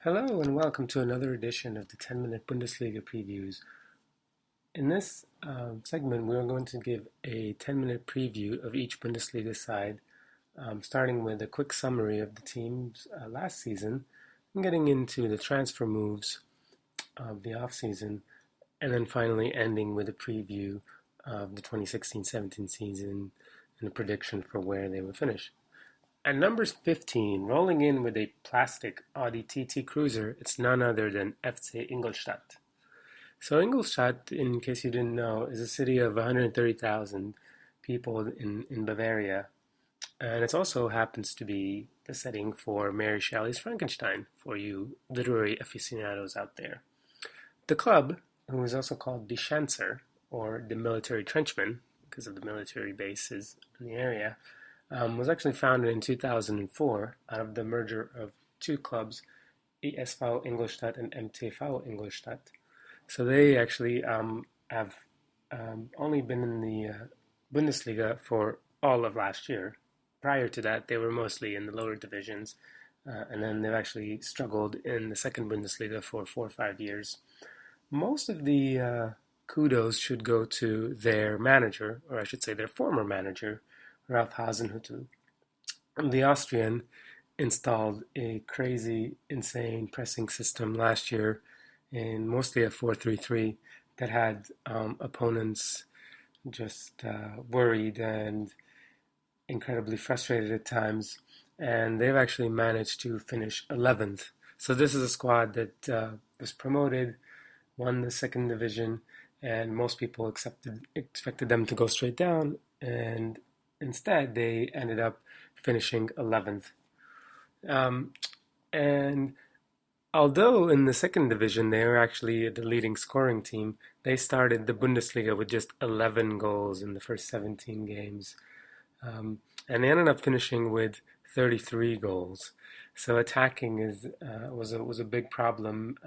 Hello and welcome to another edition of the 10 Minute Bundesliga Previews. In this segment, we're going to give a 10-minute preview of each Bundesliga side, starting with a quick summary of the teams last season, and getting into the transfer moves of the offseason, and then finally ending with a preview of the 2016-17 season and a prediction for where they will finish. At number 15, rolling in with a plastic AUDI TT Cruiser, it's none other than FC INGOLSTADT. So Ingolstadt, in case you didn't know, is a city of 130,000 people in Bavaria. And it also happens to be the setting for Mary Shelley's Frankenstein, for you literary aficionados out there. The club, who is also called Die Schanzer, or the military trenchman, because of the military bases in the area, was actually founded in 2004 out of the merger of two clubs, ESV Ingolstadt and MTV Ingolstadt. So they actually have only been in the Bundesliga for all of last year. Prior to that, they were mostly in the lower divisions, and then they've actually struggled in the second Bundesliga for 4 or 5 years. Most of the kudos should go to their manager, or I should say their former manager, Ralf Hasenhüttl. The Austrian installed a crazy, insane pressing system last year in mostly a 4-3-3 that had opponents just worried and incredibly frustrated at times, and they've actually managed to finish 11th. So this is a squad that was promoted, won the second division, and most people expected them to go straight down, and instead, they ended up finishing 11th. And although in the second division they were actually the leading scoring team, they started the Bundesliga with just 11 goals in the first 17 games. And they ended up finishing with 33 goals. So attacking was a big problem,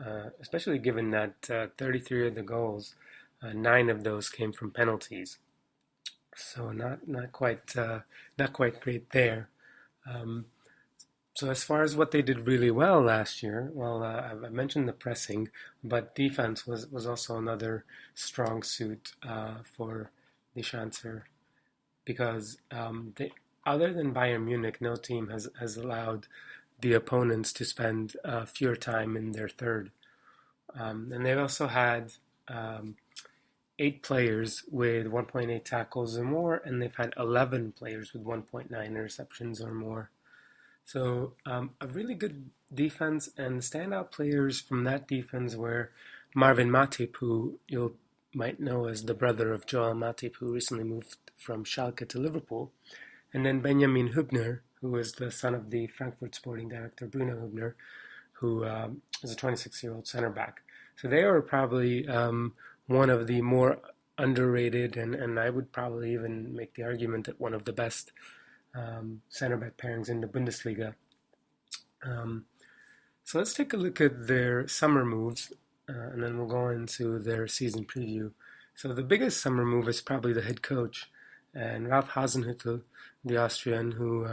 especially given that 33 of the goals, 9 of those came from penalties. So not quite great there. So as far as what they did really well last year, well, I mentioned the pressing, but defense was also another strong suit for the Schanzer, because other than Bayern Munich, no team has allowed the opponents to spend fewer time in their third. And they've also had 8 players with 1.8 tackles or more, and they've had 11 players with 1.9 interceptions or more. So a really good defense, and standout players from that defense were Marvin Matip, who you might know as the brother of Joel Matip, who recently moved from Schalke to Liverpool, and then Benjamin Hübner, who is the son of the Frankfurt sporting director Bruno Hübner, who is a 26-year-old center back. So they were probably one of the more underrated, and I would probably even make the argument that one of the best center back pairings in the Bundesliga. So let's take a look at their summer moves, and then we'll go into their season preview. So the biggest summer move is probably the head coach, and Ralf Hasenhüttl, the Austrian who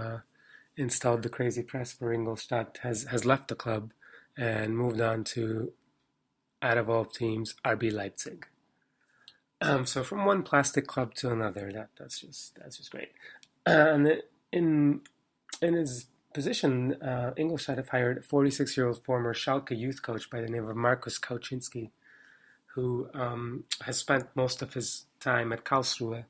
installed the crazy press for Ingolstadt, has left the club and moved on to, out of all teams, RB Leipzig. So from one plastic club to another, that's just great. And in his position, Ingolstadt have hired a 46-year-old former Schalke youth coach by the name of Markus Kauczynski, who has spent most of his time at Karlsruhe,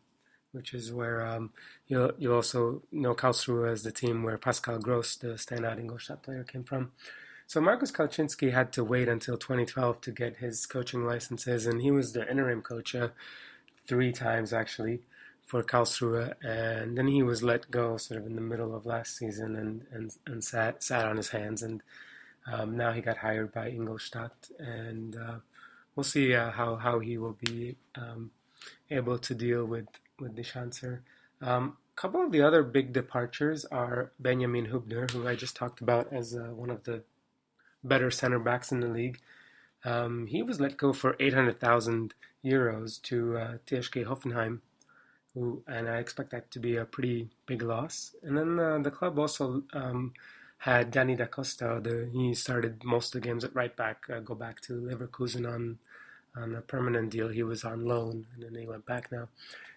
which is where you'll also know Karlsruhe as the team where Pascal Gross, the standout Ingolstadt player, came from. So Markus Kauczynski had to wait until 2012 to get his coaching licenses, and he was the interim coach 3 times actually for Karlsruhe, and then he was let go sort of in the middle of last season and sat on his hands, and now he got hired by Ingolstadt, and we'll see how he will be able to deal with the Schanzer. A couple of the other big departures are Benjamin Hübner, who I just talked about as one of the better center backs in the league. He was let go for 800,000 euros to TSG Hoffenheim, and I expect that to be a pretty big loss. And then the club also had Danny Da Costa. He started most of the games at right back. Go back to Leverkusen on a permanent deal. He was on loan, and then he went back now.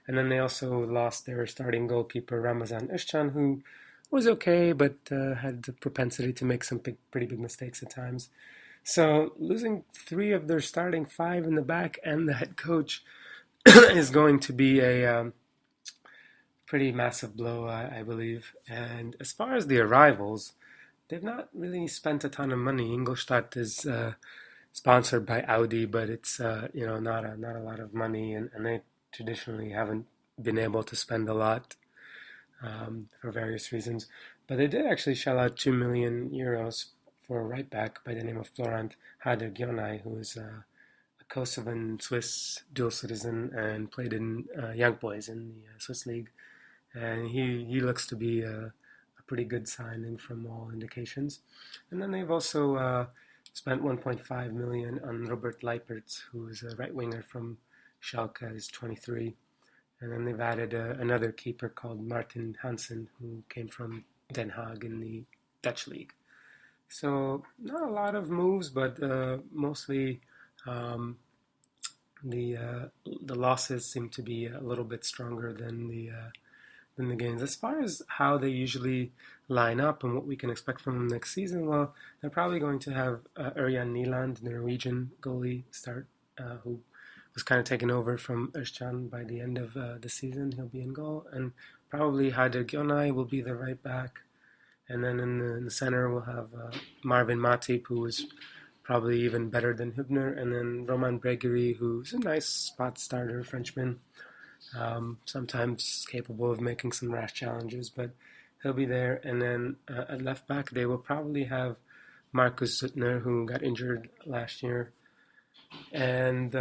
And then they also lost their starting goalkeeper Ramazan Özcan, who was okay, but had the propensity to make some pretty big mistakes at times. So losing three of their starting five in the back and the head coach is going to be a pretty massive blow, I believe. And as far as the arrivals, they've not really spent a ton of money. Ingolstadt is sponsored by Audi, but it's not a lot of money, and they traditionally haven't been able to spend a lot for various reasons. But they did actually shell out 2 million euros for a right back by the name of Florent Hader-Gionai, who is a Kosovan Swiss dual citizen and played in Young Boys in the Swiss league. And he looks to be a pretty good signing from all indications. And then they've also spent 1.5 million on Robert Leipertz, who is a right winger from Schalke, is 23. And then they've added another keeper called Martin Hansen, who came from Den Haag in the Dutch league. So not a lot of moves, but mostly the losses seem to be a little bit stronger than the gains. As far as how they usually line up and what we can expect from them next season, well, they're probably going to have Ørjan Nyland, the Norwegian goalie, start, who was kind of taken over from Özcan by the end of the season. He'll be in goal, and probably Hader-Gionai will be the right back. And then in the center, we'll have Marvin Matip, who is probably even better than Hübner, and then Roman Bregerie, who's a nice spot starter, Frenchman, sometimes capable of making some rash challenges, but he'll be there. And then at left back, they will probably have Markus Suttner, who got injured last year. And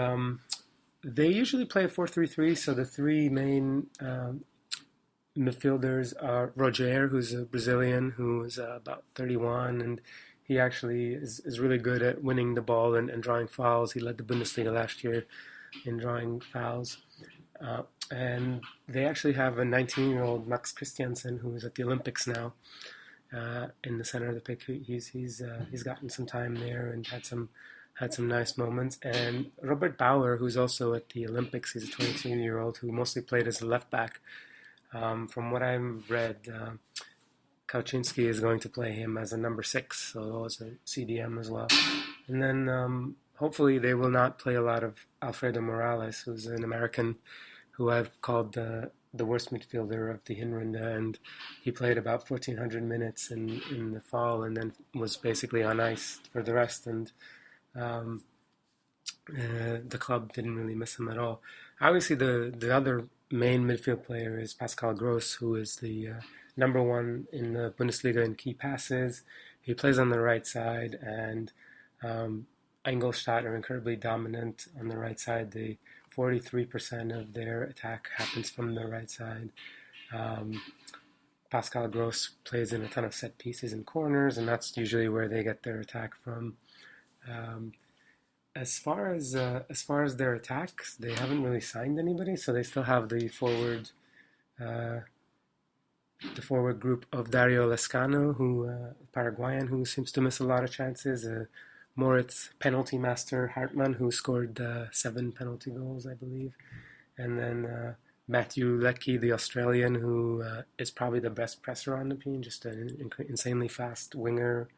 they usually play a 4-3-3, so the three main midfielders are Roger, who's a Brazilian, who is about 31, and he actually is really good at winning the ball and drawing fouls. He led the Bundesliga last year in drawing fouls. And they actually have a 19-year-old Max Christiansen, who is at the Olympics now, in the center of the pick. He's gotten some time there and had some nice moments. And Robert Bauer, who's also at the Olympics, he's a 22-year-old who mostly played as a left back. From what I've read, Kauczynski is going to play him as a number 6, so as a CDM as well. And then hopefully they will not play a lot of Alfredo Morales, who's an American who I've called the worst midfielder of the Hinrunde, and he played about 1,400 minutes in the fall and then was basically on ice for the rest, and the club didn't really miss him at all. Obviously, the other main midfield player is Pascal Gross, who is the number 1 in the Bundesliga in key passes. He plays on the right side, and Ingolstadt are incredibly dominant on the right side. 43% of their attack happens from the right side. Pascal Gross plays in a ton of set pieces and corners, and that's usually where they get their attack from. As far as their attacks, they haven't really signed anybody, so they still have the forward group of Dario Lescano, who Paraguayan, who seems to miss a lot of chances. Moritz penalty master Hartmann, who scored 7 penalty goals, I believe, and then Matthew Leckie, the Australian, who is probably the best presser on the team, just an insanely fast winger.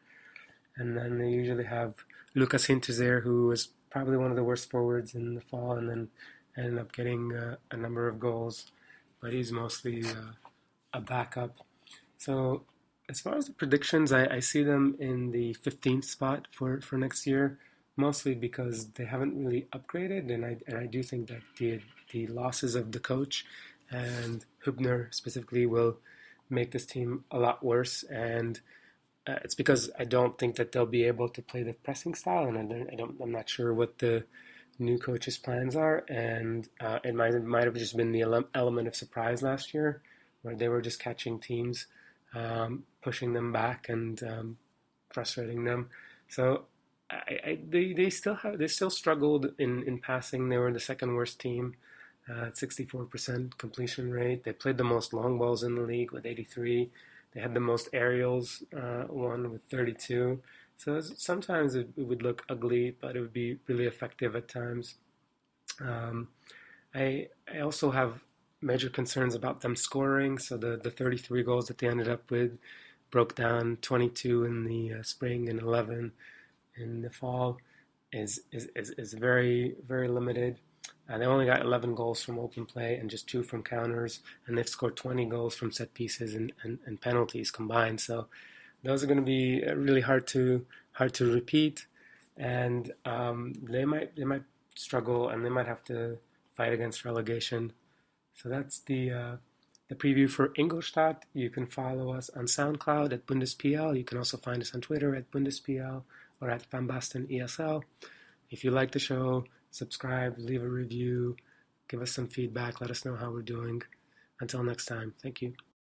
And then they usually have Lucas Hinterseer, who was probably one of the worst forwards in the fall, and then ended up getting a number of goals, but he's mostly a backup. So as far as the predictions, I see them in the 15th spot for next year, mostly because they haven't really upgraded, and I do think that the losses of the coach and Hübner specifically will make this team a lot worse, and it's because I don't think that they'll be able to play the pressing style, and I'm not sure what the new coach's plans are, and it might have just been the element of surprise last year, where they were just catching teams, pushing them back and frustrating them. So they still struggled in passing. They were the second worst team at 64% completion rate. They played the most long balls in the league with 83. They had the most aerials, one with 32. So sometimes it would look ugly, but it would be really effective at times. I also have major concerns about them scoring. So the 33 goals that they ended up with broke down 22 in the spring and 11 in the fall is very, very limited. They only got 11 goals from open play and just 2 from counters, and they've scored 20 goals from set pieces and penalties combined. So those are going to be really hard to repeat, and they might struggle, and they might have to fight against relegation. So that's the preview for Ingolstadt. You can follow us on SoundCloud at BundesPL. You can also find us on Twitter at BundesPL or at Van Basten ESL. If you like the show, subscribe, leave a review, give us some feedback, let us know how we're doing. Until next time, thank you.